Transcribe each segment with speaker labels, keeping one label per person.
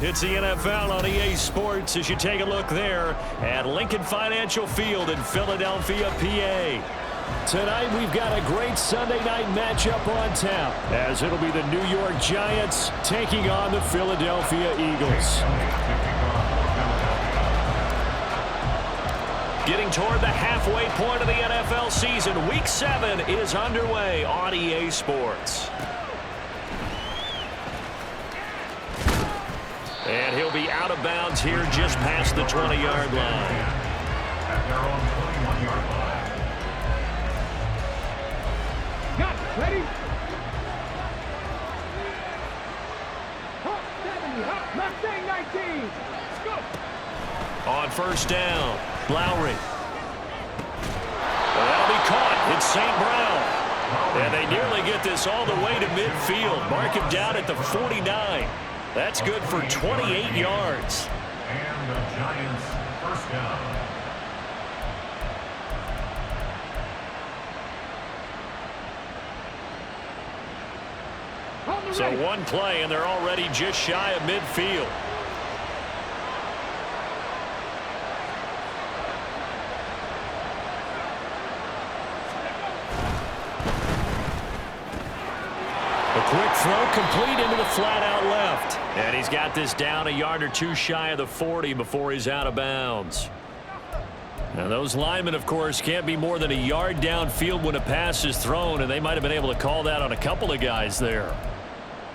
Speaker 1: It's the NFL on EA Sports as you take a look there at Lincoln Financial Field in Philadelphia, PA. Tonight we've got a great Sunday night matchup on tap as it'll be the New York Giants taking on the Philadelphia Eagles. Getting toward the halfway point of the NFL season, Week 7 is underway on EA Sports. And he'll be out of bounds here just past the 20-yard line.
Speaker 2: At their own 21-yard line.
Speaker 3: Got it. Ready? Hot 70. Hot Mustang 19. Let's go.
Speaker 1: On first down, Lowry. Well, that'll be caught. It's St. Brown. And they nearly get this all the way to midfield. Mark him down at the 49. That's good for 28 yards.
Speaker 2: And the Giants first down.
Speaker 1: So one play, and they're already just shy of midfield. Quick throw complete into the flat out left. And he's got this down a yard or two shy of the 40 before he's out of bounds. Now those linemen, of course, can't be more than a yard downfield when a pass is thrown, and they might have been able to call that on a couple of guys there.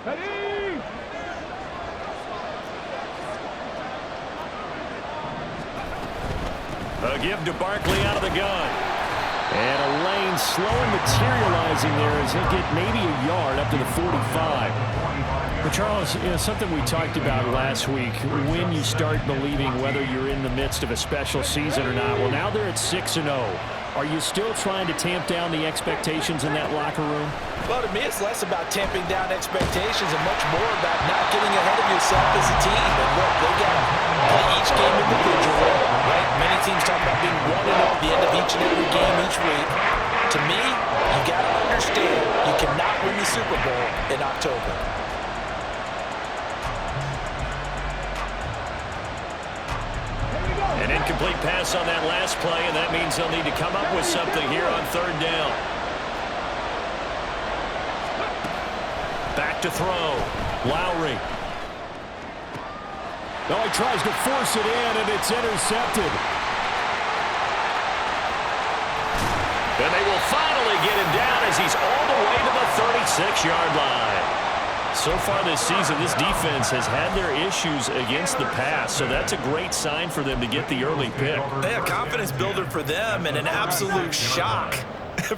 Speaker 3: Ready?
Speaker 1: A give to Barkley out of the gun. And a lane slowly materializing there as he'll get maybe a yard up to the 45. But Charles, something we talked about last week, when you start believing whether you're in the midst of a special season or not. Well, now they're at 6-0. Are you still trying to tamp down the expectations in that locker room?
Speaker 4: Well, to me, it's less about tamping down expectations and much more about not getting ahead of yourself as a team. And look, they got to play each game individually, right? Many teams talk about being 1-0 at the end of each and every game each week. To me, you got to understand you cannot win the Super Bowl in October.
Speaker 1: An incomplete pass on that last play, and that means they'll need to come up with something here on third down. Back to throw. Lowry. Oh, he tries to force it in, and it's intercepted. And they will finally get him down as he's all the way to the 36-yard line. So far this season, this defense has had their issues against the pass, so that's a great sign for them to get the early pick.
Speaker 4: Yeah, confidence builder for them and an absolute shock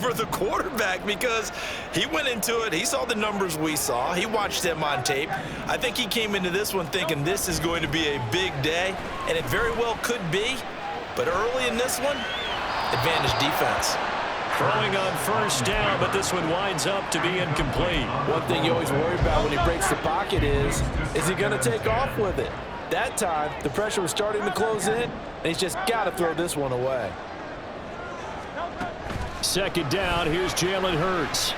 Speaker 4: for the quarterback because he went into it. He saw the numbers we saw. He watched them on tape. I think he came into this one thinking this is going to be a big day, and it very well could be. But early in this one, advantage defense.
Speaker 1: Throwing on first down, but this one winds up to be incomplete.
Speaker 4: One thing you always worry about when he breaks the pocket is he going to take off with it? That time, the pressure was starting to close in, and he's just got to throw this one away.
Speaker 1: Second down, here's Jalen Hurts.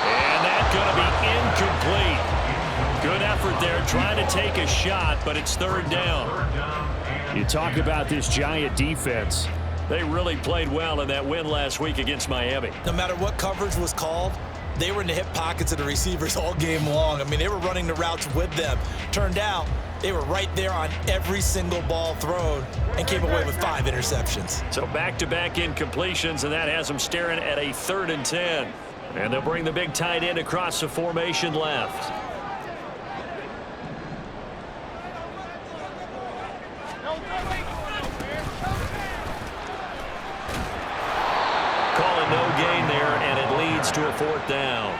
Speaker 1: And that's going to be incomplete. Good effort there, trying to take a shot, but it's third down. You talk about this Giant defense. They really played well in that win last week against Miami.
Speaker 4: No matter what coverage was called, they were in the hip pockets of the receivers all game long. I mean, they were running the routes with them. Turned out, they were right there on every single ball thrown and came away with 5 interceptions.
Speaker 1: So back-to-back incompletions, and that has them staring at a 3rd and 10. And they'll bring the big tight end across the formation left. No gain there, and it leads to a 4th down.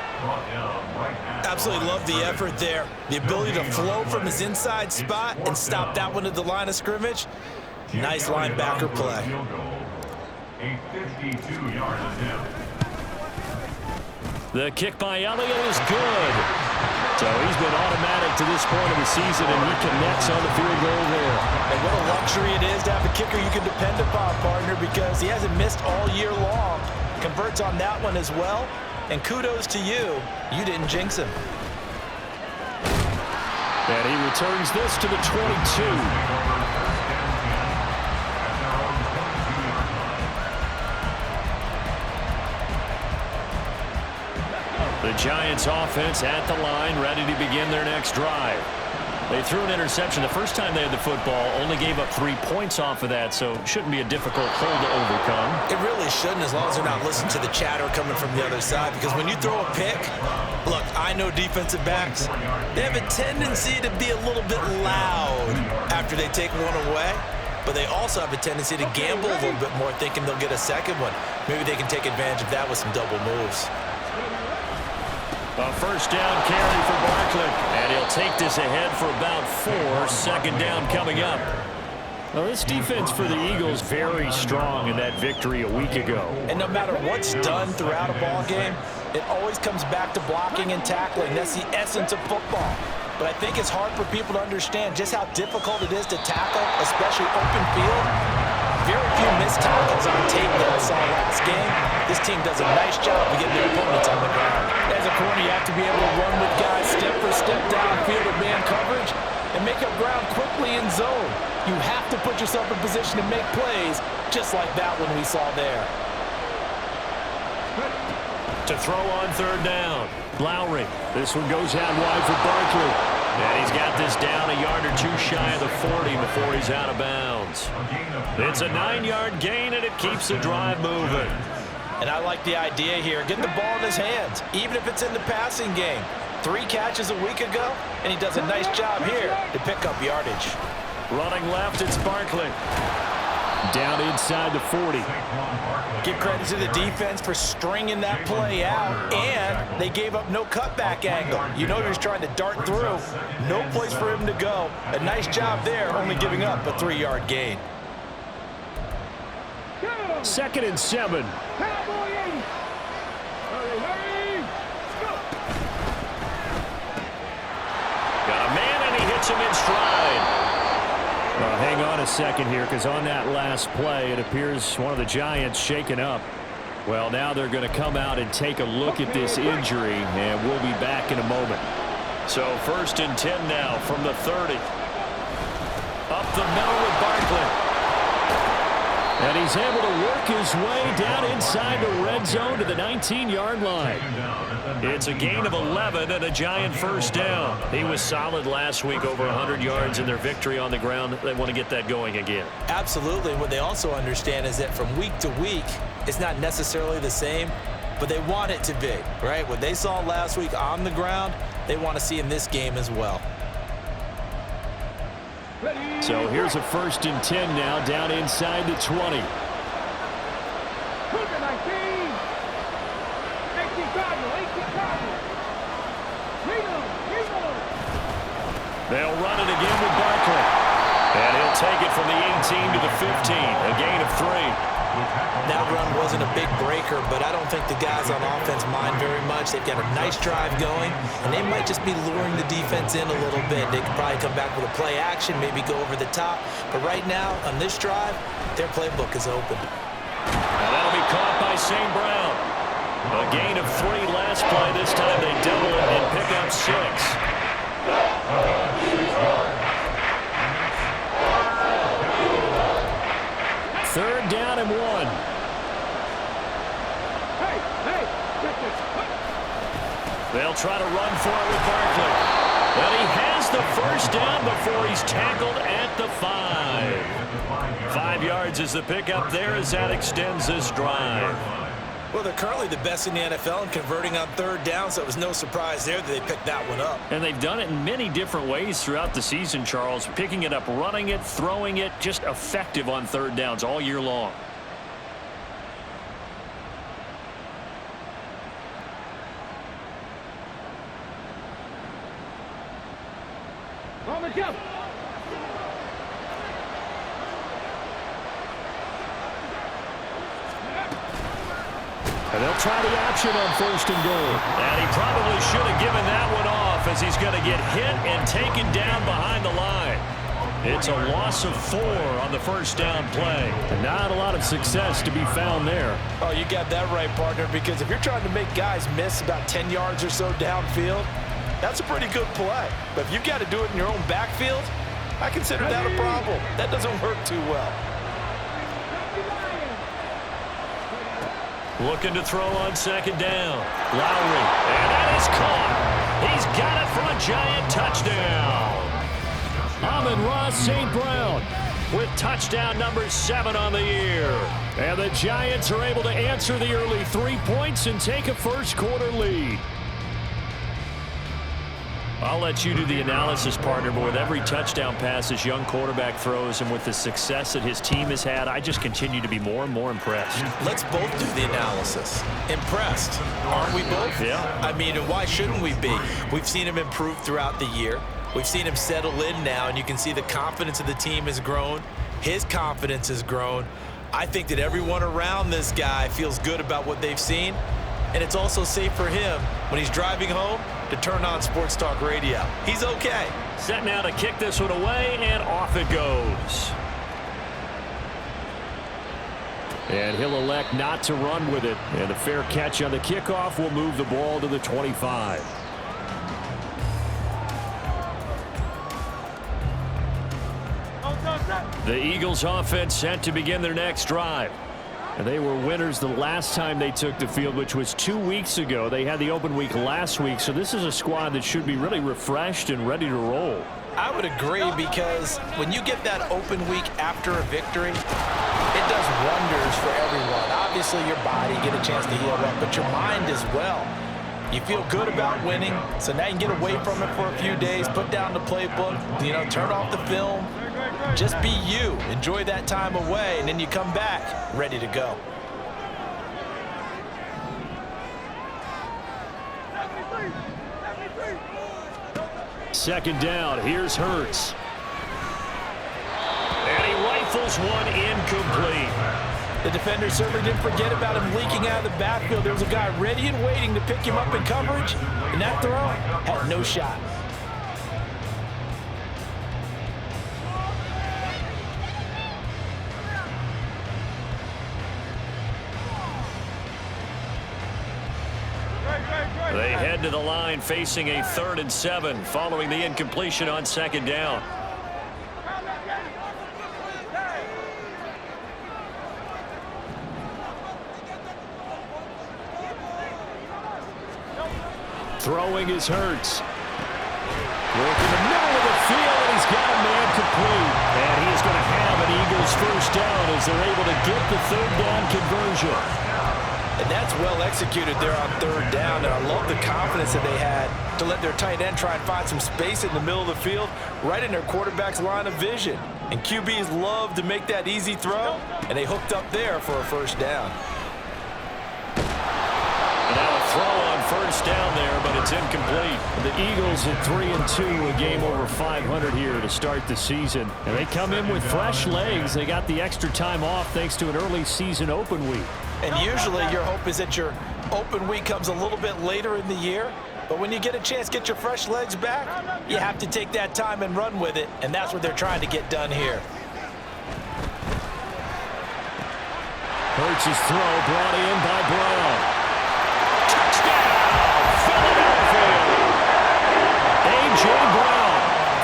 Speaker 4: Absolutely love the effort there. The ability to flow from his inside spot and stop that one at the line of scrimmage. Nice linebacker play.
Speaker 2: A 52-yard attempt.
Speaker 1: The kick by Elliott is good. So he's been automatic to this point of the season, and he connects on the field goal there.
Speaker 4: And what a luxury it is to have a kicker you can depend upon, partner, because he hasn't missed all year long. Converts on that one as well. And kudos to you. You didn't jinx him.
Speaker 1: And he returns this to the 22. The Giants offense at the line, ready to begin their next drive. They threw an interception the first time they had the football, only gave up 3 points off of that, so it shouldn't be a difficult hole to overcome.
Speaker 4: It really shouldn't, as long as they're not listening to the chatter coming from the other side, because when you throw a pick, look, I know defensive backs, they have a tendency to be a little bit loud after they take one away, but they also have a tendency to gamble a little bit more, thinking they'll get a second one. Maybe they can take advantage of that with some double moves.
Speaker 1: A first down carry for Barkley, and he'll take this ahead for about 4. Second down coming up. Well, this defense for the Eagles very strong in that victory a week ago.
Speaker 4: And no matter what's done throughout a ball game, it always comes back to blocking and tackling. That's the essence of football. But I think it's hard for people to understand just how difficult it is to tackle, especially open field. Very few missed tackles on tape that I saw last game. This team does a nice job of getting their opponents on the ground. As a corner, you have to be able to run with guys step for step downfield in man coverage and make up ground quickly in zone. You have to put yourself in position to make plays, just like that one we saw there.
Speaker 1: To throw on third down, Lowry. This one goes out wide for Barkley. And he's got this down a yard or 2 shy of the 40 before he's out of bounds. It's a 9-yard gain, and it keeps the drive moving.
Speaker 4: And I like the idea here. Get the ball in his hands, even if it's in the passing game. 3 catches a week ago, and he does a nice job here to pick up yardage.
Speaker 1: Running left, it's Barkley. Down inside the 40.
Speaker 4: Give credit to the defense for stringing that play out, and they gave up no cutback angle. You know he was trying to dart through. No place for him to go. A nice job there, only giving up a 3-yard gain.
Speaker 1: 2nd and 7. Got a man, and he hits him in stride. Well, hang on a second here, because on that last play, it appears one of the Giants shaken up. Well, now they're going to come out and take a look at this injury, and we'll be back in a moment. So 1st and 10 now from the 30. Up the middle with Barkley. And he's able to work his way down inside the red zone to the 19-yard line. It's a gain of 11 and a Giant first down. He was solid last week, over 100 yards in their victory on the ground. They want to get that going again.
Speaker 4: Absolutely. What they also understand is that from week to week, it's not necessarily the same, but they want it to be, right? What they saw last week on the ground, they want to see in this game as well.
Speaker 1: So here's a 1st and 10 now, down inside the 20. They'll run it again with Barkley. And he'll take it from the 18 to the 15, a gain of 3.
Speaker 4: That run wasn't a big breaker, but I don't think the guys on offense mind very much. They've got a nice drive going, and they might just be luring the defense in a little bit. They could probably come back with a play action, maybe go over the top. But right now, on this drive, their playbook is open.
Speaker 1: And that'll be caught by St. Brown. A gain of 3 last play. This time they double it and pick up 6. Third down and 1. They'll try to run for it with Barkley. And he has the first down before he's tackled at the 5. 5 yards is the pickup there as that extends this drive.
Speaker 4: Well, they're currently the best in the NFL in converting on third down, so it was no surprise there that they picked that one up.
Speaker 1: And they've done it in many different ways throughout the season, Charles. Picking it up, running it, throwing it, just effective on third downs all year long.
Speaker 3: On the jump.
Speaker 1: And they'll try the option on 1st and goal. And he probably should have given that one off, as he's going to get hit and taken down behind the line. It's a loss of 4 on the first down play. And not a lot of success to be found there.
Speaker 4: Oh, you got that right, partner, because if you're trying to make guys miss about 10 yards or so downfield, That's a pretty good play. But if you've got to do it in your own backfield, I consider that a problem. That doesn't work too well.
Speaker 1: Looking to throw on second down. Lowry, and that is caught. He's got it for a Giant touchdown. Amon-Ra St. Brown with touchdown number 7 on the year. And the Giants are able to answer the early 3 points and take a first-quarter lead. I'll let you do the analysis, partner, but with every touchdown pass this young quarterback throws and with the success that his team has had, I just continue to be more and more impressed.
Speaker 4: Let's both do the analysis. Impressed, aren't we both?
Speaker 1: Yeah.
Speaker 4: I mean, and why shouldn't we be? We've seen him improve throughout the year. We've seen him settle in now, and you can see the confidence of the team has grown. His confidence has grown. I think that everyone around this guy feels good about what they've seen, and it's also safe for him when he's driving home to turn on Sports Talk Radio. He's okay.
Speaker 1: Set now to kick this one away, and off it goes. And he'll elect not to run with it. And a fair catch on the kickoff will move the ball to the 25. The Eagles offense set to begin their next drive. And they were winners the last time they took the field, which was 2 weeks ago. They had the open week last week, so this is a squad that should be really refreshed and ready to roll.
Speaker 4: I would agree, because when you get that open week after a victory, it does wonders for everyone. Obviously, your body, get a chance to heal up, but your mind as well. You feel good about winning, so now you can get away from it for a few days, put down the playbook, turn off the film. Just be you. Enjoy that time away, and then you come back ready to go.
Speaker 1: Second down. Here's Hurts. And he rifles one incomplete.
Speaker 4: The defender certainly didn't forget about him leaking out of the backfield. There was a guy ready and waiting to pick him up in coverage, and that throw had no shot.
Speaker 1: They head to the line facing a 3rd and 7 following the incompletion on second down. Throwing is Hurts. Work in the middle of the field, and he's got a man complete. And he is going to have an Eagles first down as they're able to get the 3rd down conversion.
Speaker 4: And that's well executed there on 3rd down, and I love the confidence that they had to let their tight end try and find some space in the middle of the field, right in their quarterback's line of vision. And QBs love to make that easy throw, and they hooked up there for a first down.
Speaker 1: And now a throw on first down there, but it's incomplete. The Eagles at 3-2, a game over 500 here to start the season. And they come in with fresh legs. They got the extra time off thanks to an early season open week.
Speaker 4: And usually your hope is that your open week comes a little bit later in the year. But when you get a chance to get your fresh legs back, you have to take that time and run with it. And that's what they're trying to get done here.
Speaker 1: Hurts' throw brought in by Brown. Touchdown, Philadelphia! A.J. Brown,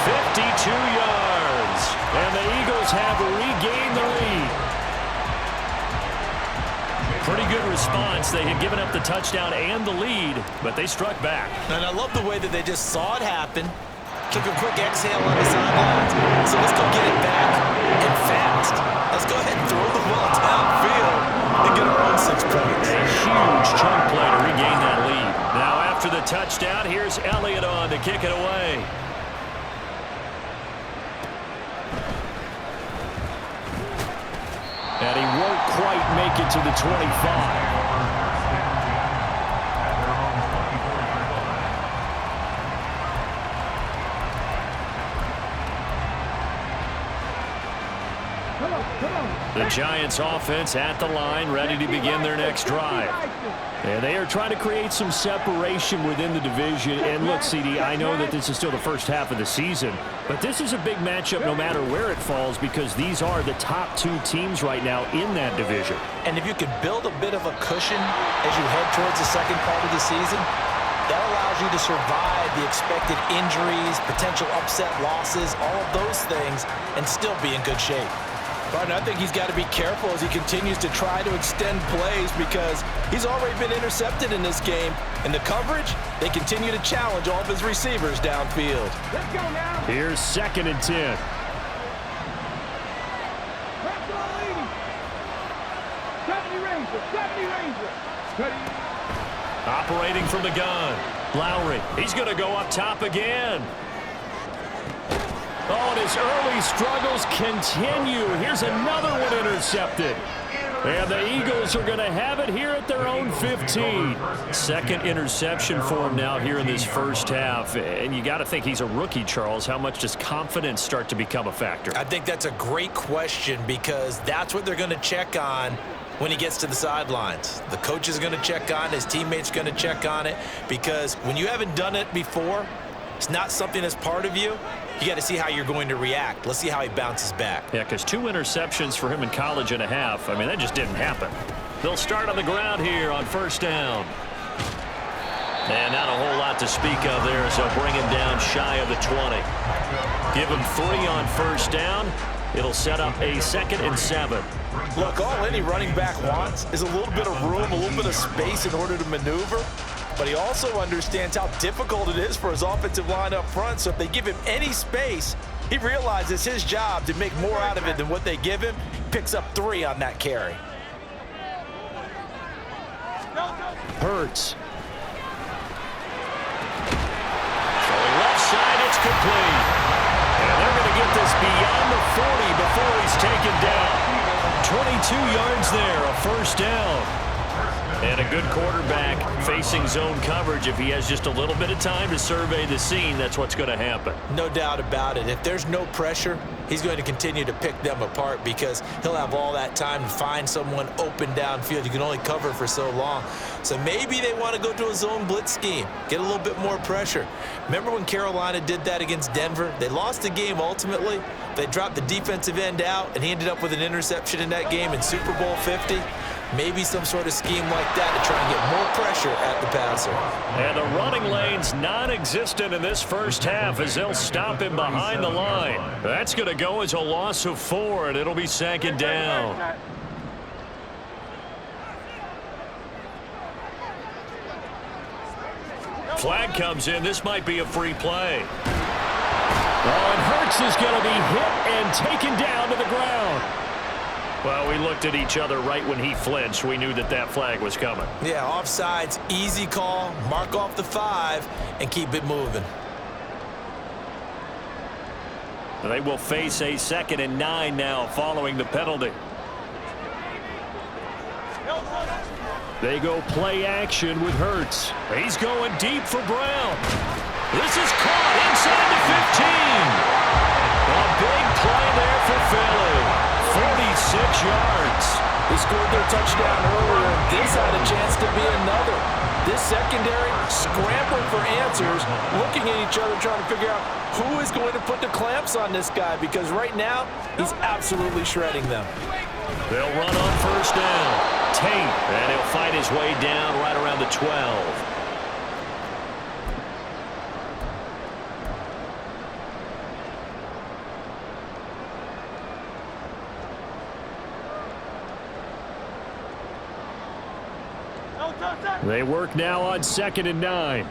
Speaker 1: 52 yards. And the Eagles have regained the lead. Pretty good response. They had given up the touchdown and the lead, but they struck back.
Speaker 4: And I love the way that they just saw it happen, took a quick exhale on the sidelines. So let's go get it back and fast. Let's go ahead and throw the ball downfield and get our own 6 points.
Speaker 1: A huge chunk play to regain that lead. Now after the touchdown, here's Elliott on to kick it away. And he won't quite make it to the 25. The Giants offense at the line, ready to begin their next drive. And they are trying to create some separation within the division. And look, CD, I know that this is still the first half of the season, but this is a big matchup no matter where it falls, because these are the top 2 teams right now in that division.
Speaker 4: And if you can build a bit of a cushion as you head towards the second part of the season, That allows you to survive the expected injuries, potential upset losses, all of those things, and still be in good shape. But I think he's got to be careful as he continues to try to extend plays because he's already been intercepted in this game. In the coverage, they continue to challenge all of his receivers downfield.
Speaker 3: Let's go now.
Speaker 1: Here's 2nd and 10.
Speaker 3: Press the lead. 70 Ranger. 70 Ranger. Ready.
Speaker 1: Operating from the gun. Lowry. He's going to go up top again. Oh, and his early struggles continue. Here's another one intercepted. And the Eagles are going to have it here at their own 15. 2nd interception for him now here in this first half. And you got to think he's a rookie, Charles. How much does confidence start to become a factor?
Speaker 4: I think that's a great question because that's what they're going to check on when he gets to the sidelines. The coach is going to check on it. His teammates going to check on it because when you haven't done it before, it's not something that's part of you. You got to see how you're going to react. Let's see how he bounces back.
Speaker 1: Yeah, because 2 interceptions for him in college and a half. I mean, that just didn't happen. They'll start on the ground here on 1st down. And not a whole lot to speak of there, so bring him down shy of the 20. Give him 3 on 1st down. It'll set up a 2nd and 7.
Speaker 4: Look, all any running back wants is a little bit of room, a little bit of space in order to maneuver. But he also understands how difficult it is for his offensive line up front. So if they give him any space, he realizes his job to make more out of it than what they give him. Picks up 3 on that carry.
Speaker 1: Hurts. Throwing left side, it's complete. And they're going to get this beyond the 40 before he's taken down. 22 yards there, a 1st down. And a good quarterback facing zone coverage. If he has just a little bit of time to survey the scene, that's what's going to happen.
Speaker 4: No doubt about it. If there's no pressure, he's going to continue to pick them apart because he'll have all that time to find someone open downfield. You can only cover for so long. So maybe they want to go to a zone blitz scheme, get a little bit more pressure. Remember when Carolina did that against Denver? They lost the game ultimately. They dropped the defensive end out, and he ended up with an interception in that game in Super Bowl 50. Maybe some sort of scheme like that to try and get more pressure at the passer.
Speaker 1: And the running lane's non-existent in this first half as they'll stop him behind the line. That's going to go as a loss of 4, and it'll be 2nd down. Flag comes in. This might be a free play. Oh, and Hurts is going to be hit and taken down to the ground. Well, we looked at each other right when he flinched. We knew that that flag was coming.
Speaker 4: Yeah, offsides, easy call. Mark off the 5 and keep it moving.
Speaker 1: They will face a 2nd and 9 now following the penalty. They go play action with Hurts. He's going deep for Brown. This is caught inside the 15. A big play there for Philly. 46 yards.
Speaker 4: They scored their touchdown earlier, and this had a chance to be another. This secondary scrambling for answers, looking at each other, trying to figure out who is going to put the clamps on this guy, because right now, he's absolutely shredding them.
Speaker 1: They'll run on 1st down. Tate, and he'll fight his way down right around the 12. They work now on 2nd and 9.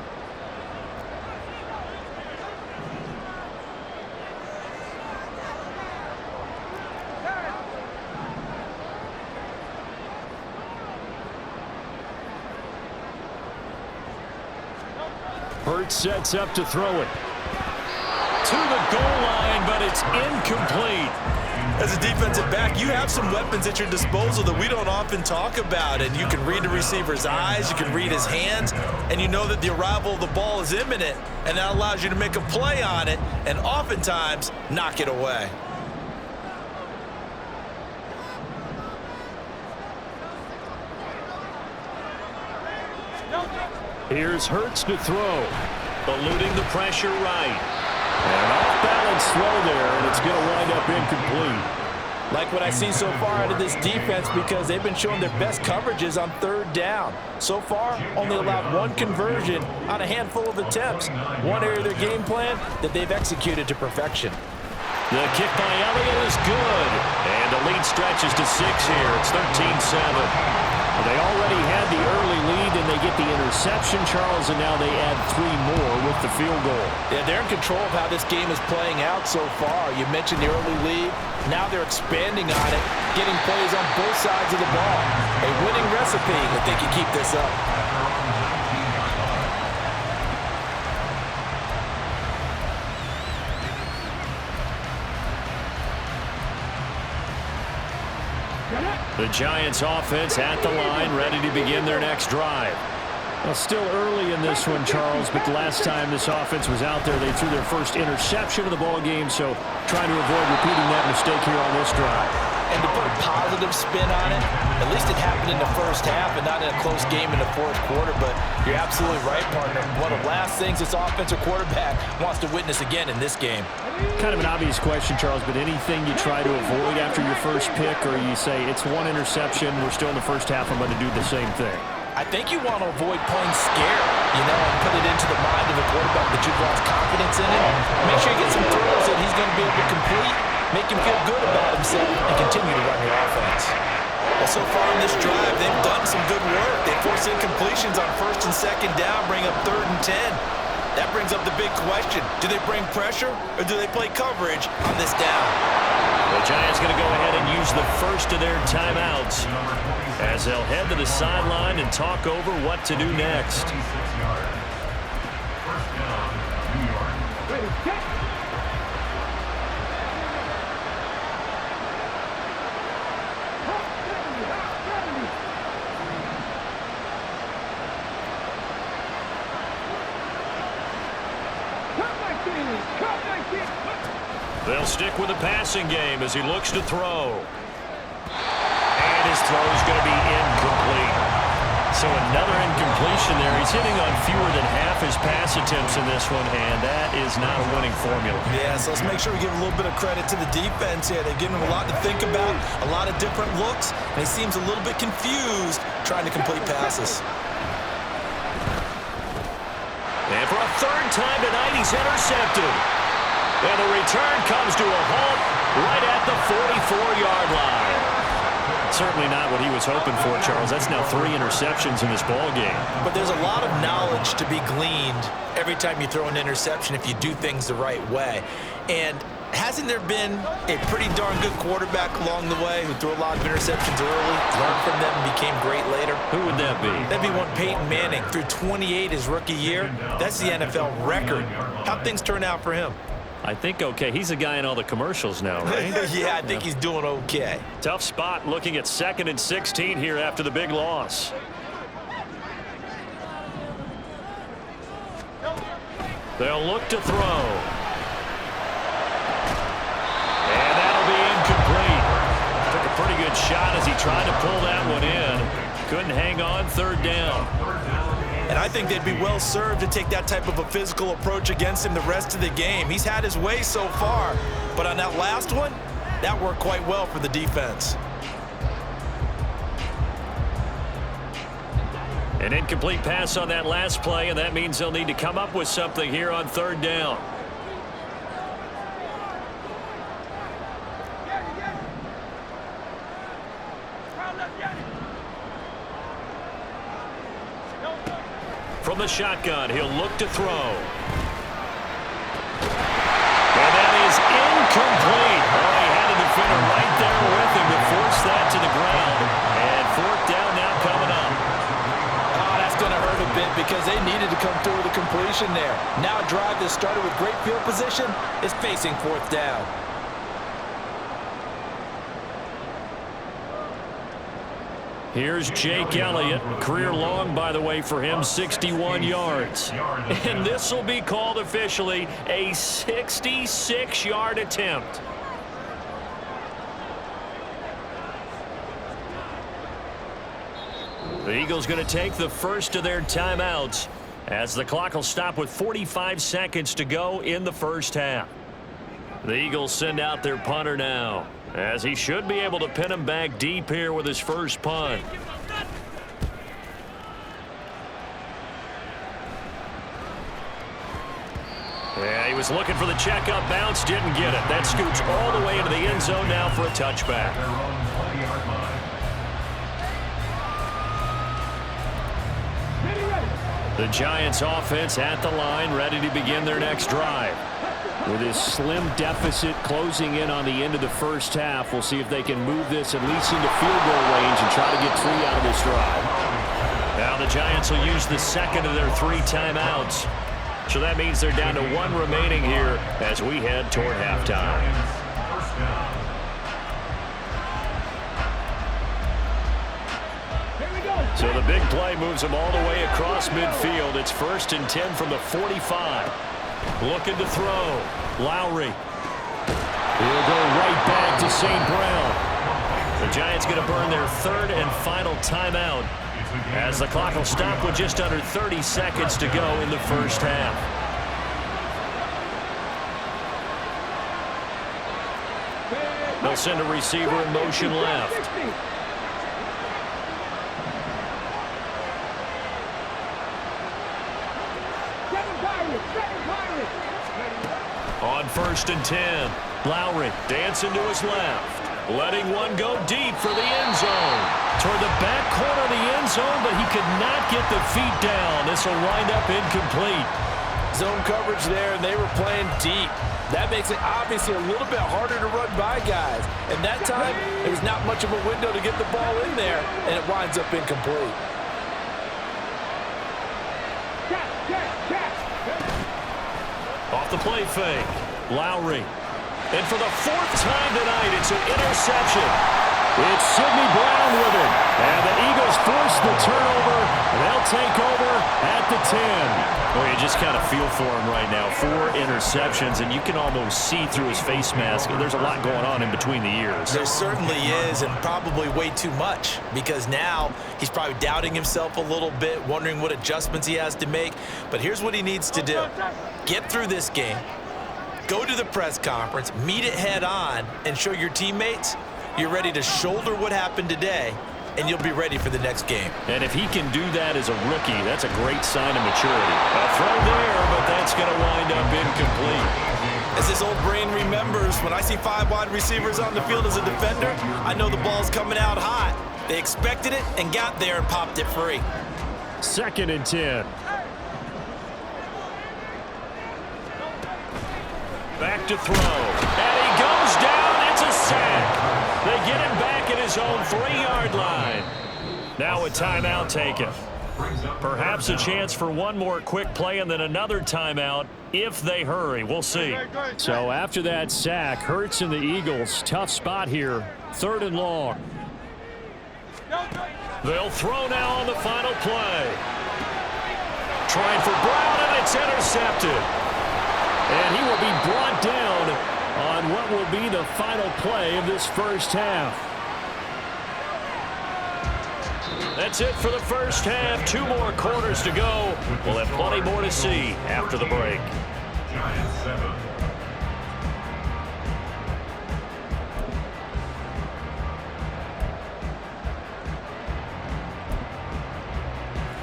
Speaker 1: Hurts sets up to throw it. To the goal line, but it's incomplete.
Speaker 4: As a defensive back, you have some weapons at your disposal that we don't often talk about, and you can read the receiver's eyes, you can read his hands, and you know that the arrival of the ball is imminent, and that allows you to make a play on it and oftentimes knock it away.
Speaker 1: Here's Hurts to throw. Eluding the pressure right. An off-balance throw there, and it's going to wind up incomplete.
Speaker 4: Like what I've seen so far out of this defense because they've been showing their best coverages on third down. So far, only allowed one conversion on a handful of attempts. One area of their game plan that they've executed to perfection.
Speaker 1: The kick by Elliott is good. And the lead stretches to 6 here. It's 13-7. They already had the early lead, and they get the interception, Charles, and now they add 3 more with the field goal.
Speaker 4: Yeah, they're in control of how this game is playing out so far. You mentioned the early lead. Now they're expanding on it, getting plays on both sides of the ball. A winning recipe if they can keep this up.
Speaker 1: The Giants offense at the line, ready to begin their next drive. Well, still early in this one, Charles, but the last time this offense was out there, they threw their first interception of the ball game, so trying to avoid repeating that mistake here on this drive.
Speaker 4: And to put a positive spin on it, at least it happened in the first half and not in a close game in the fourth quarter, but you're absolutely right, partner. One of the last things this offensive quarterback wants to witness again in this game.
Speaker 1: Kind of an obvious question, Charles, but anything you try to avoid after your first pick, or you say it's one interception, we're still in the first half, I'm going to do the same thing?
Speaker 4: I think you want to avoid playing scared, and put it into the mind of a quarterback that you've lost confidence in it. Make sure you get some throws that he's going to be able to complete, make him feel good about himself, and continue to run your offense. Well, so far in this drive, they've done some good work. They force incompletions on first and second down, bring up 3rd and 10. That brings up the big question. Do they bring pressure, or do they play coverage on this down?
Speaker 1: The Giants going to go ahead and use the first of their timeouts as they'll head to the sideline and talk over what to do next. They'll stick with the passing game as he looks to throw. And his throw is going to be incomplete. So another incompletion there. He's hitting on fewer than half his pass attempts in this one, and that is not a winning formula.
Speaker 4: Yeah, so let's make sure we give a little bit of credit to the defense here. They've given him a lot to think about, a lot of different looks, and he seems a little bit confused trying to complete passes.
Speaker 1: And for a 3rd time tonight, he's intercepted. And the return comes to a halt right at the 44-yard line. Certainly not what he was hoping for, Charles. That's now 3 interceptions in this ball game.
Speaker 4: But there's a lot of knowledge to be gleaned every time you throw an interception if you do things the right way. And hasn't there been a pretty darn good quarterback along the way who threw a lot of interceptions early, learned from them, and became great later?
Speaker 1: Who would that be?
Speaker 4: That'd be one Peyton Manning. Threw 28 his rookie year. That's the NFL record. How'd things turn out for him?
Speaker 1: I think okay. He's the guy in all the commercials now, right?
Speaker 4: Yeah, I think he's doing okay.
Speaker 1: Tough spot looking at 2nd and 16 here after the big loss. They'll look to throw. And that'll be incomplete. Took a pretty good shot as he tried to pull that one in. Couldn't hang on 3rd down.
Speaker 4: And I think they'd be well served to take that type of a physical approach against him the rest of the game. He's had his way so far, but on that last one, that worked quite well for the defense.
Speaker 1: An incomplete pass on that last play, and that means they'll need to come up with something here on 3rd down. From the shotgun, he'll look to throw. And that is incomplete. Oh, he had a defender right there with him to force that to the ground. And 4th down now coming up.
Speaker 4: Oh, that's going to hurt a bit because they needed to come through with a completion there. Now a drive that started with great field position is facing 4th down.
Speaker 1: Here's Jake Elliott. Career long, by the way, for him, 61 yards. And this will be called officially a 66-yard attempt. The Eagles going to take the first of their timeouts as the clock will stop with 45 seconds to go in the first half. The Eagles send out their punter now. as he should be able to pin him back deep here with his first punt. Yeah, he was looking for the checkup bounce, didn't get it. That scoots all the way into the end zone now for a touchback. The Giants offense at the line, ready to begin their next drive. With his slim deficit closing in on the end of the first half, we'll see if they can move this at least into field goal range and try to get 3 out of this drive. Now the Giants will use the second of their 3 timeouts. So that means they're down to 1 remaining here as we head toward halftime. So the big play moves them all the way across midfield. It's 1st and 10 from the 45. Looking to throw. Lowry. He'll go right back to St. Brown. The Giants going to burn their 3rd and final timeout as the clock will stop with just under 30 seconds to go in the first half. They'll send a receiver in motion left. On 1st and 10, Lowry dancing to his left. Letting one go deep for the end zone. Toward the back corner of the end zone, but he could not get the feet down. This will wind up incomplete.
Speaker 4: Zone coverage there, and they were playing deep. That makes it obviously a little bit harder to run by guys. And that time, it was not much of a window to get the ball in there, and it winds up incomplete.
Speaker 1: Off the play fake, Lowry. And for the 4th time tonight, it's an interception. It's Sidney Brown with it. And the Eagles force the turnover. They'll take over at the 10. Well, you just kind of feel for him right now. 4 interceptions, and you can almost see through his face mask. There's a lot going on in between the ears.
Speaker 4: There certainly is, and probably way too much, because now he's probably doubting himself a little bit, wondering what adjustments he has to make. But here's what he needs to do. Get through this game. Go to the press conference, meet it head on, and show your teammates you're ready to shoulder what happened today, and you'll be ready for the next game.
Speaker 1: And if he can do that as a rookie, that's a great sign of maturity. A throw there, but that's going to wind up incomplete.
Speaker 4: As this old brain remembers, when I see 5 wide receivers on the field as a defender, I know the ball's coming out hot. They expected it and got there and popped it free.
Speaker 1: 2nd and 10. Back to throw. And he goes down. It's a sack. They get him back at his own 3-yard line. Now a timeout taken. Perhaps a chance for one more quick play and then another timeout if they hurry. We'll see. So after that sack, Hurts and the Eagles, tough spot here. 3rd and long. They'll throw now on the final play. Trying for Brown, and it's intercepted. And he will be brought down on what will be the final play of this first half. That's it for the first half. 2 more quarters to go. We'll have plenty more to see after the break.
Speaker 2: Giants 7.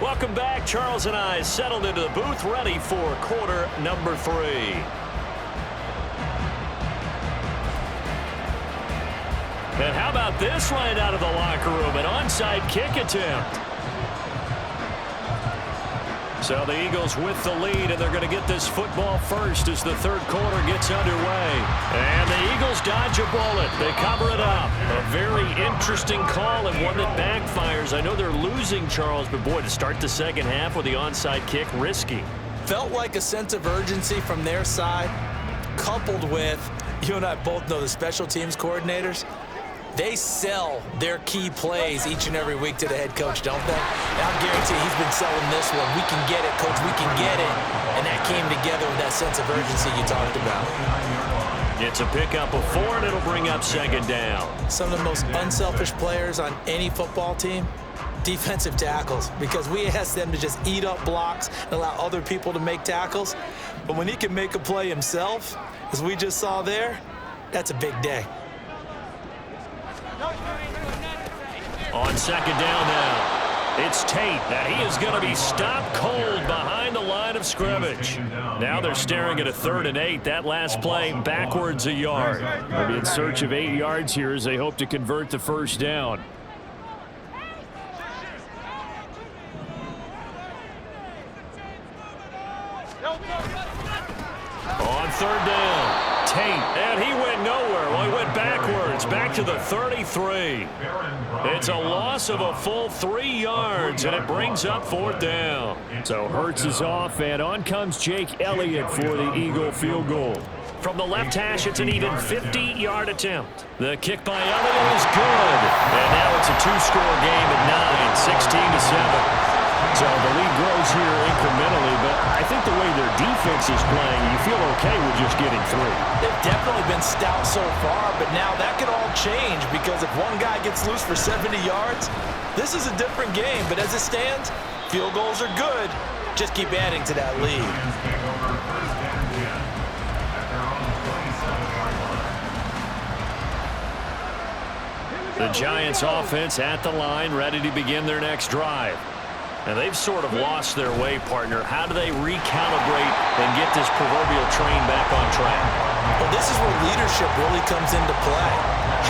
Speaker 1: Welcome back. Charles and I settled into the booth, ready for quarter number 3. And how about this right out of the locker room? An onside kick attempt. So the Eagles with the lead, and they're going to get this football first as the 3rd quarter gets underway. And the Eagles dodge a bullet. They cover it up. A very interesting call and one that backfires. I know they're losing, Charles, but boy, to start the second half with the onside kick, risky.
Speaker 4: Felt like a sense of urgency from their side, coupled with, you and I both know the special teams coordinators, they sell their key plays each and every week to the head coach, don't they? And I guarantee he's been selling this one. We can get it, coach. We can get it. And that came together with that sense of urgency you talked about.
Speaker 1: It's a pickup of 4, and it'll bring up 2nd down.
Speaker 4: Some of the most unselfish players on any football team, defensive tackles, because we ask them to just eat up blocks and allow other people to make tackles. But when he can make a play himself, as we just saw there, that's a big day.
Speaker 1: On second down now. It's Tate, and he is going to be stopped cold behind the line of scrimmage. Now they're staring at a 3rd and 8. That last play backwards a yard. They'll be in search of 8 yards here as they hope to convert the first down. On 3rd down, Tate, and he went nowhere. Well, he went backwards, back to the 33. It's a loss of a full 3 yards, and it brings up 4th down. So Hurts is off, and on comes Jake Elliott for the Eagle field goal. From the left hash, it's an even 50-yard attempt. The kick by Elliott is good. And now it's a 2-score game at 9, 16-7. So the lead grows here incrementally, but I think the way their defense is playing, you feel okay with just getting through.
Speaker 4: They've definitely been stout so far, but now that could all change because if one guy gets loose for 70 yards, this is a different game. But as it stands, field goals are good. Just keep adding to that lead.
Speaker 1: The Giants offense at the line, ready to begin their next drive. And they've sort of lost their way, partner. How do they recalibrate and get this proverbial train back on track?
Speaker 4: Well, this is where leadership really comes into play.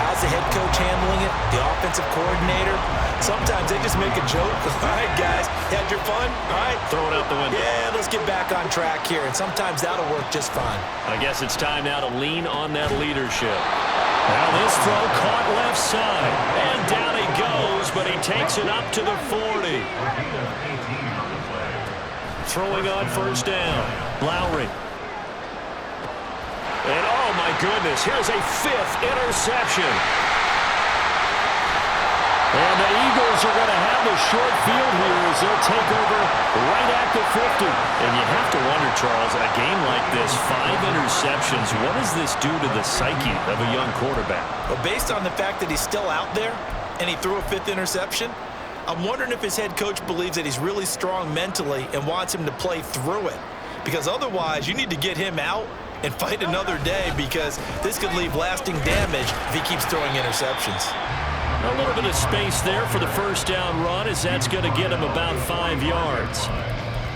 Speaker 4: How's the head coach handling it? The offensive coordinator? Sometimes they just make a joke. All right, guys, had your fun? All right.
Speaker 1: Throw it out the window.
Speaker 4: Yeah, let's get back on track here. And sometimes that'll work just fine.
Speaker 1: I guess it's time now to lean on that leadership. Now this throw caught left side. And down he goes, but he takes it up to the 40. Throwing on first down. Lowry. And oh my goodness, here's a 5th interception. And the Eagles are going to have the short field here as they'll take over right at the 50. And you have to wonder, Charles, a game like this, 5 interceptions, what does this do to the psyche of a young quarterback?
Speaker 4: But based on the fact that he's still out there and he threw a 5th interception, I'm wondering if his head coach believes that he's really strong mentally and wants him to play through it. Because otherwise, you need to get him out and fight another day because this could leave lasting damage if he keeps throwing interceptions.
Speaker 1: A little bit of space there for the first down run as that's going to get him about 5 yards.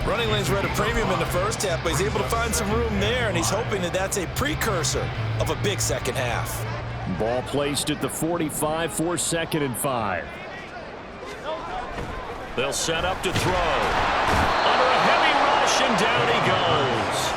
Speaker 4: Running lanes were at a premium in the first half, but he's able to find some room there, and he's hoping that that's a precursor of a big second half.
Speaker 1: Ball placed at the 45 for 2nd and 5. They'll set up to throw. Under a heavy rush, and down he goes.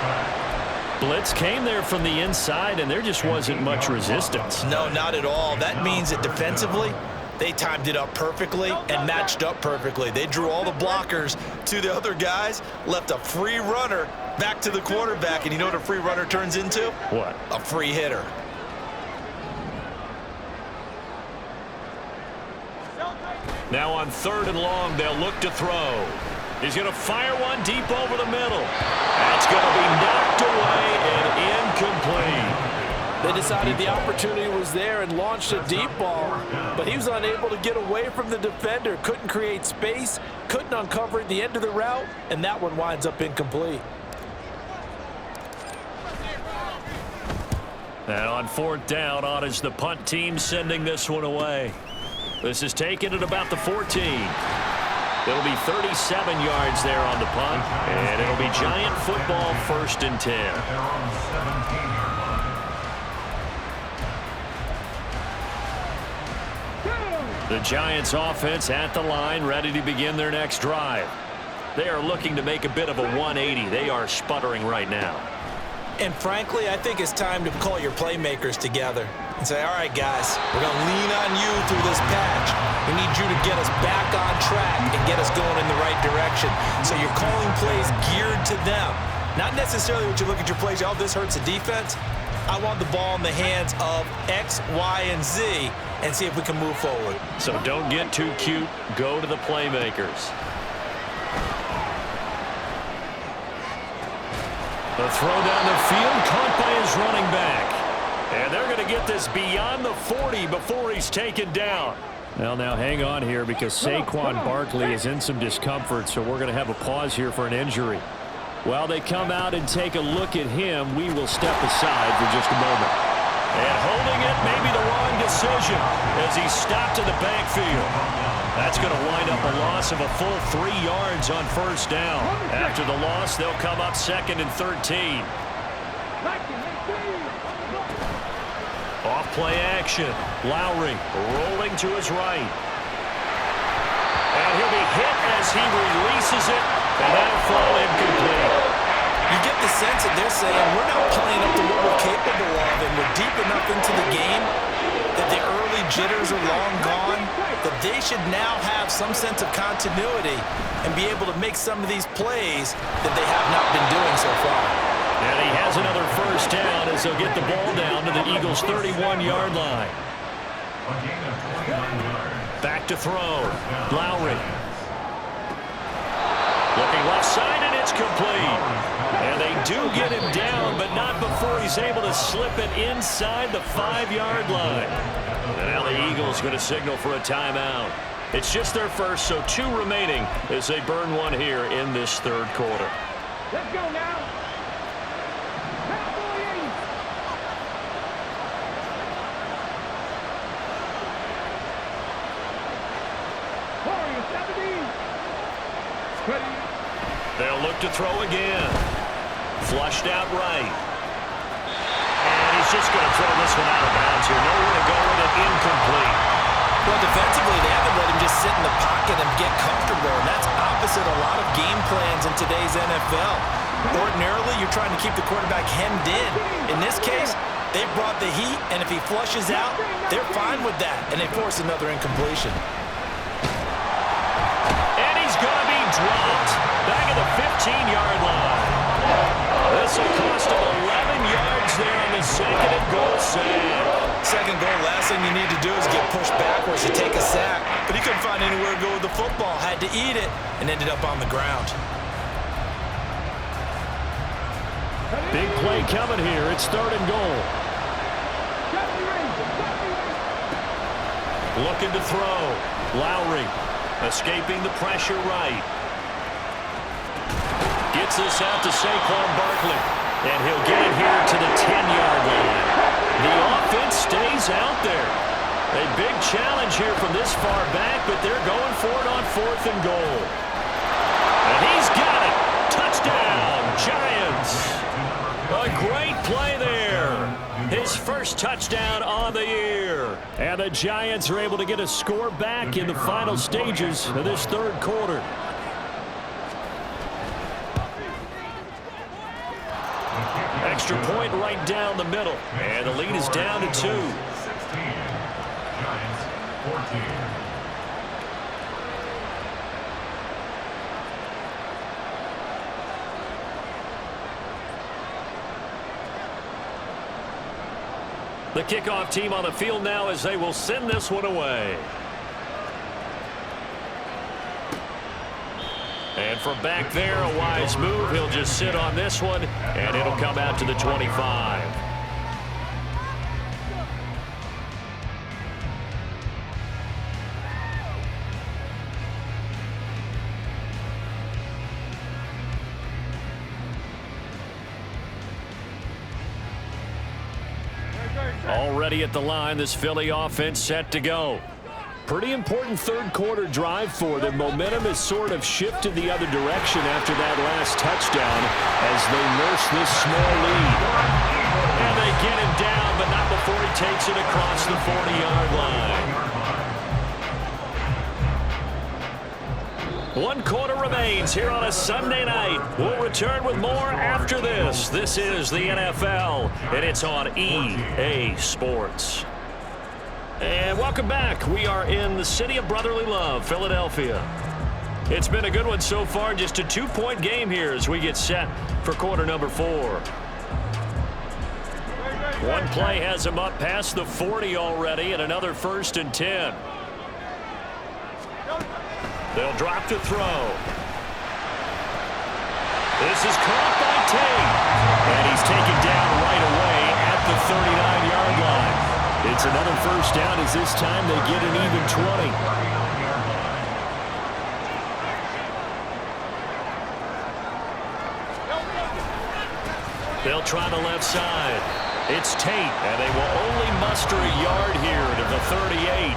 Speaker 1: Blitz came there from the inside, and there just wasn't much resistance.
Speaker 4: No, not at all. That means that defensively, they timed it up perfectly and matched up perfectly. They drew all the blockers to the other guys, left a free runner back to the quarterback, and you know what a free runner turns into?
Speaker 1: What?
Speaker 4: A free hitter.
Speaker 1: Now on 3rd and long, they'll look to throw. He's going to fire one deep over the middle. That's going to be knocked away and incomplete.
Speaker 5: They decided the opportunity was there and launched a deep ball, but he was unable to get away from the defender. Couldn't create space, couldn't uncover the end of the route, and that one winds up incomplete.
Speaker 1: And on 4th down, on is the punt team sending this one away. This is taken at about the 14. It'll be 37 yards there on the punt, and it'll be Giant football 1st and 10. The Giants offense at the line, ready to begin their next drive. They are looking to make a bit of a 180. They are sputtering right now.
Speaker 4: And frankly, I think it's time to call your playmakers together and say, all right, guys, we're going to lean on you through this patch. We need you to get us back on track and get us going in the right direction. So you're calling plays geared to them. Not necessarily what you look at your plays, oh, this hurts the defense. I want the ball in the hands of X, Y, and Z and see if we can move forward.
Speaker 1: So don't get too cute. Go to the playmakers. The throw down the field caught by his running back. And they're going to get this beyond the 40 before he's taken down. Well, now hang on here because Saquon Barkley is in some discomfort, so we're going to have a pause here for an injury. While they come out and take a look at him, we will step aside for just a moment. And holding it may be the wrong decision as he stopped in the backfield. That's going to wind up a loss of a full 3 yards on first down. After the loss, they'll come up 2nd and 13. Off play action. Lowry rolling to his right. And he'll be hit as he releases it, and that'll fall incomplete.
Speaker 4: You get the sense that they're saying we're not playing up to what we're capable of, and we're deep enough into the game that the early jitters are long gone, that they should now have some sense of continuity and be able to make some of these plays that they have not been doing so far.
Speaker 1: And he has another first down as they'll get the ball down to the Eagles' 31-yard line. Back to throw. Lowry. Looking left side, and it's complete. And they do get him down, but not before he's able to slip it inside the 5-yard line. And now the Eagles going to signal for a timeout. It's just their first, so 2 remaining as they burn one here in this 3rd quarter.
Speaker 3: Let's go now.
Speaker 1: They'll look to throw again. Flushed out right. And he's just going to throw this one out of bounds here. Nowhere to go with it. Incomplete.
Speaker 4: Well, defensively, they haven't let him just sit in the pocket and get comfortable, and that's opposite a lot of game plans in today's NFL. Ordinarily, you're trying to keep the quarterback hemmed in. In this case, they brought the heat, and if he flushes out, they're fine with that, and they force another incompletion.
Speaker 1: And he's going to be dropped back at the 15-yard line. This will cost him 11 yards there on the 2nd and goal save.
Speaker 4: Second goal, last thing you need to do is get pushed backwards to take a sack. But he couldn't find anywhere to go with the football. Had to eat it and ended up on the ground.
Speaker 1: Big play coming here. It's 3rd and goal. Looking to throw. Lowry escaping the pressure right. Gets this out to Saquon Barkley. And he'll get it here to the 10-yard line. The offense stays out there. A big challenge here from this far back, but they're going for it on 4th and goal. And he's got it. Touchdown, Giants. A great play there. His first touchdown on the year. And the Giants are able to get a score back in the final stages of this 3rd quarter. Extra point right down the middle. And the lead is down to 2.
Speaker 2: 16. Giants 14.
Speaker 1: The kickoff team on the field now as they will send this one away. And from back there, a wise move. He'll just sit on this one, and it'll come out to the 25. Already at the line, this Philly offense set to go. Pretty important 3rd quarter drive for them. Momentum has sort of shifted the other direction after that last touchdown as they nurse this small lead. And they get him down, but not before he takes it across the 40-yard line. 1 quarter remains here on a Sunday night. We'll return with more after this. This is the NFL, and it's on EA Sports. And welcome back. We are in the city of brotherly love, Philadelphia. It's been a good one so far. Just a 2-point game here as we get set for quarter number 4. One play has him up past the 40 already, and another 1st and 10. They'll drop to throw. This is caught by Tate. And he's taken down right away at the 39-yard line. It's another first down as this time they get an even 20. They'll try the left side. It's Tate, and they will only muster a yard here to the 38.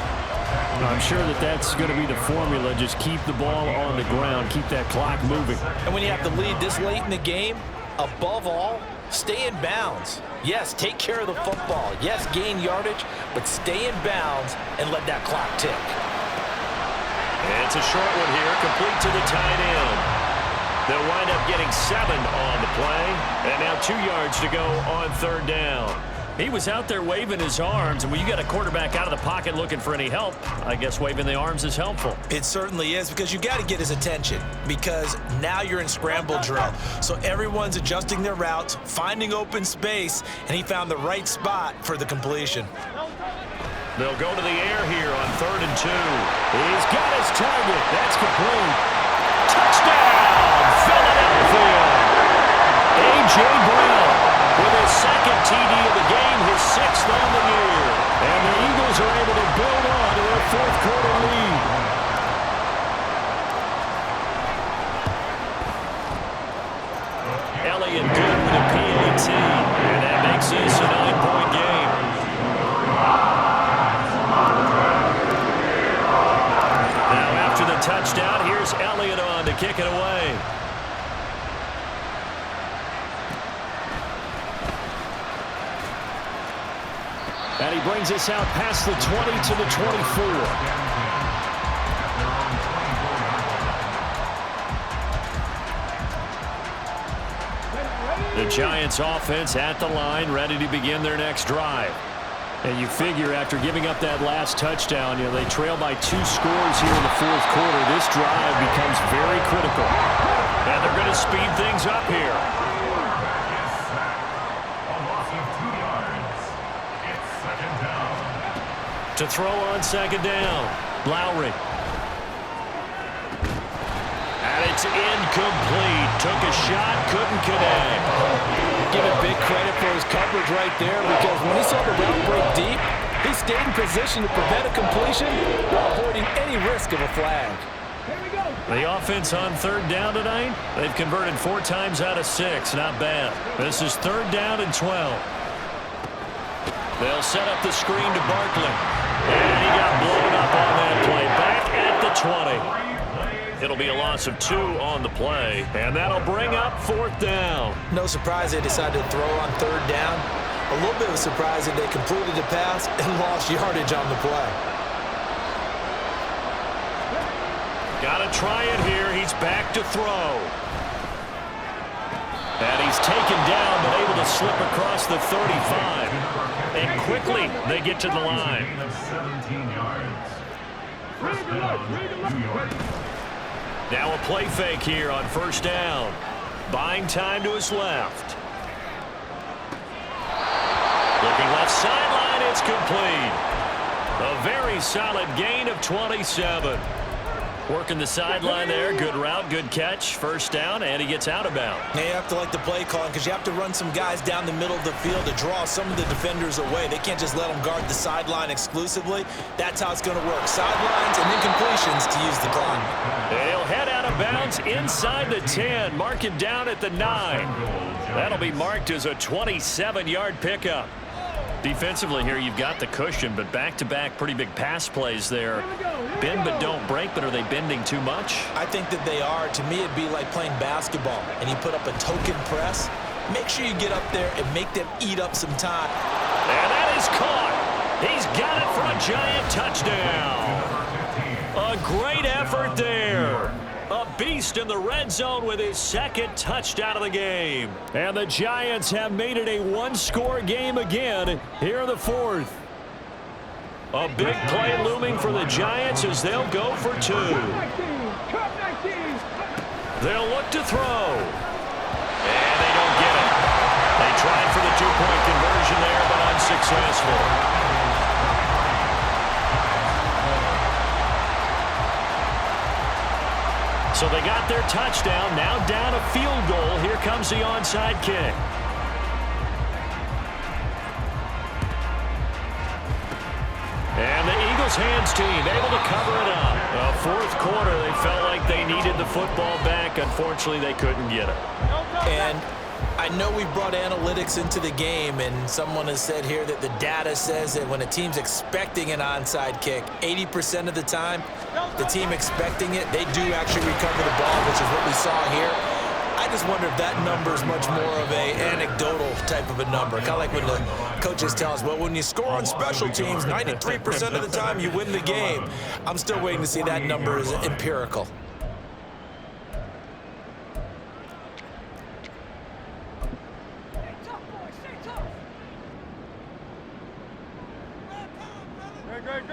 Speaker 1: I'm sure that that's going to be the formula. Just keep the ball on the ground. Keep that clock moving.
Speaker 5: And when you have the lead this late in the game, above all, stay in bounds. Yes, take care of the football. Yes, gain yardage, but stay in bounds and let that clock tick.
Speaker 1: It's a short one here, complete to the tight end. They'll wind up getting 7 on the play, and now 2 yards to go on third down. He was out there waving his arms, and when you got a quarterback out of the pocket looking for any help, I guess waving the arms is helpful.
Speaker 4: It certainly is, because you got to get his attention, because now you're in scramble drill. So everyone's adjusting their routes, finding open space, and he found the right spot for the completion.
Speaker 1: They'll go to the air here on 3rd and 2. He's got his target. That's complete. Touchdown, Philadelphia. A.J. Brown with his 2nd TD of the game, his 6th on the year. And the Eagles are able to build on to their 4th quarter lead. Elliott good with a PAT. And that makes this a 9-point game. Now after the touchdown, here's Elliott on to kick it away. And he brings us out past the 20 to the 24. The Giants offense at the line, ready to begin their next drive. And you figure after giving up that last touchdown, they trail by 2 scores here in the 4th quarter. This drive becomes very critical. And they're going to speed things up here. To throw on 2nd down, Lowry. And it's incomplete. Took a shot, couldn't connect.
Speaker 5: Give him big credit for his coverage right there, because when he saw the route break deep, he stayed in position to prevent a completion while avoiding any risk of a flag.
Speaker 1: The offense on 3rd down tonight, they've converted 4 times out of 6. Not bad. This is 3rd down and 12. They'll set up the screen to Barkley. And he got blown up on that play. Back at the 20. It'll be a loss of 2 on the play. And that'll bring up 4th down.
Speaker 4: No surprise they decided to throw on 3rd down. A little bit of a surprise that they completed the pass and lost yardage on the play.
Speaker 1: Got to try it here. He's back to throw. And he's taken down, but able to slip across the 35. And quickly, they get to the line.
Speaker 2: 17 yards. First down, 2 yards.
Speaker 1: Now a play fake here on 1st down. Buying time to his left. Looking left sideline, it's complete. A very solid gain of 27. Working the sideline there. Good route, good catch. 1st down, and he gets out of bounds.
Speaker 4: Now you have to like the play calling, because you have to run some guys down the middle of the field to draw some of the defenders away. They can't just let them guard the sideline exclusively. That's how it's going to work. Sidelines and incompletions to use the clock.
Speaker 1: They'll head out of bounds inside the 10. Mark him down at the 9. That'll be marked as a 27-yard pickup. Defensively here, you've got the cushion, but back-to-back pretty big pass plays there. Bend but don't break, but are they bending too much?
Speaker 4: I think that they are. To me, it'd be like playing basketball, and you put up a token press. Make sure you get up there and make them eat up some time.
Speaker 1: And that is caught. He's got it for a Giant touchdown. A great effort there. A beast in the red zone with his 2nd touchdown of the game. And the Giants have made it a 1-score game again here in the 4th. A big play looming for the Giants as they'll go for 2. They'll look to throw. And they don't get it. They tried for the 2-point conversion there, but unsuccessful. So they got their touchdown, now down a field goal. Here comes the onside kick. And the Eagles hands team able to cover it up. 4th quarter, they felt like they needed the football back. Unfortunately, they couldn't get it.
Speaker 4: And
Speaker 5: I know we brought analytics into the game, and someone has said here that the data says that when a team's expecting an onside kick, 80% of the time, the team expecting it, they do actually recover the ball, which is what we saw here. I just wonder if that number is much more of a anecdotal type of a number. Kind of like when the coaches tell us, well, when you score on special teams, 93% of the time you win the game. I'm still waiting to see that number is empirical.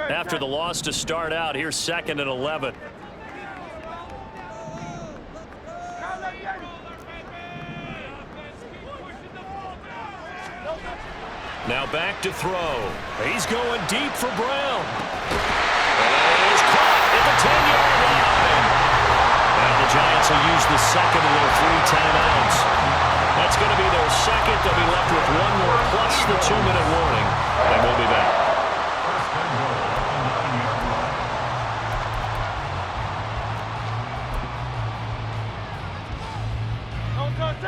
Speaker 1: After the loss to start out, here's 2nd and 11. Now back to throw. He's going deep for Brown. And he's caught at the 10-yard line. And the Giants will use the second of their 3 timeouts. That's going to be their second. They'll be left with 1 more plus the 2-minute warning. And we'll be back.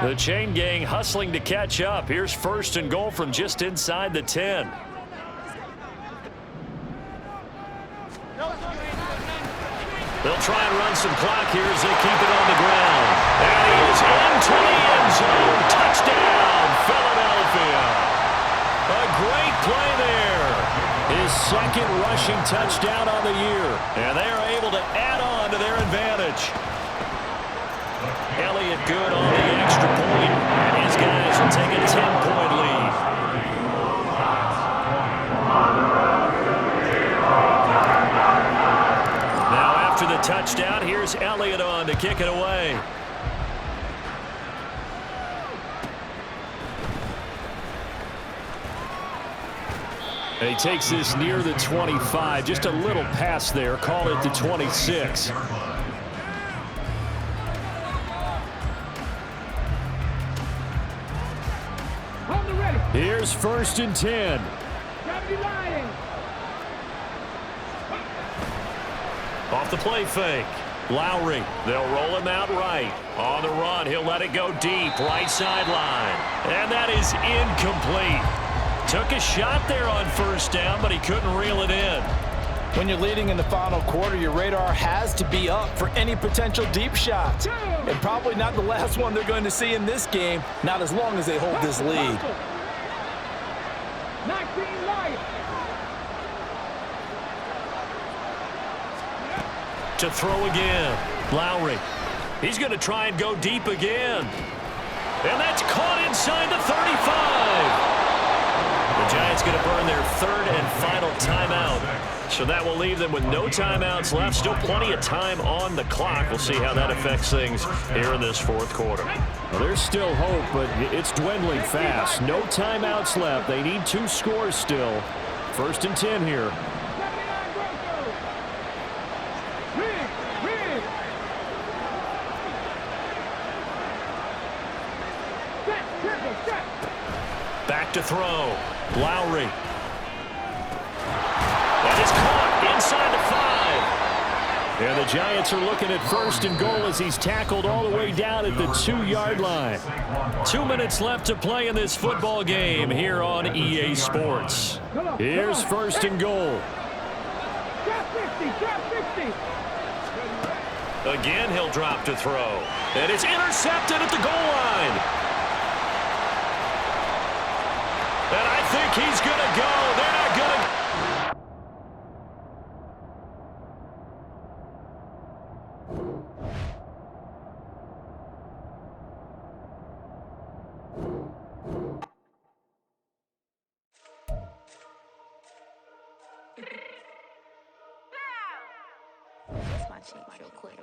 Speaker 1: The chain gang hustling to catch up. Here's 1st and goal from just inside the 10. They'll try and run some clock here as they keep it on the ground. And he is into the end zone. Touchdown, Philadelphia. A great play there. His 2nd rushing touchdown on the year. And they are able to add on to their advantage. Elliott good on the extra point, and his guys will take a 10-point lead. Now after the touchdown, here's Elliott on to kick it away. And he takes this near the 25, just a little pass there, call it the 26. Here's 1st and 10. Off the play fake. Lowry. They'll roll him out right. On the run, he'll let it go deep. Right sideline. And that is incomplete. Took a shot there on 1st down, but he couldn't reel it in.
Speaker 5: When you're leading in the final quarter, your radar has to be up for any potential deep shots. And probably not the last one they're going to see in this game, not as long as they hold this lead.
Speaker 1: To throw again. Lowry. He's going to try and go deep again. And that's caught inside the 35. The Giants going to burn their 3rd and final timeout. So that will leave them with no timeouts left. Still plenty of time on the clock. We'll see how that affects things here in this 4th quarter. Well, there's still hope, but it's dwindling fast. No timeouts left. They need 2 scores still. 1st and 10 here. Back to throw. Lowry. That is caught inside the 5. And the Giants are looking at 1st and goal as he's tackled all the way down at the 2-yard line. 2 minutes left to play in this football game here on EA Sports. Here's 1st and goal. Again, he'll drop to throw. And it's intercepted at the goal line. And I think he's going to go. They're not going to.
Speaker 6: That's my cheek real quick.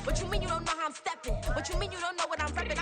Speaker 6: What you mean you don't know how I'm stepping? What you mean you don't know what I'm repping?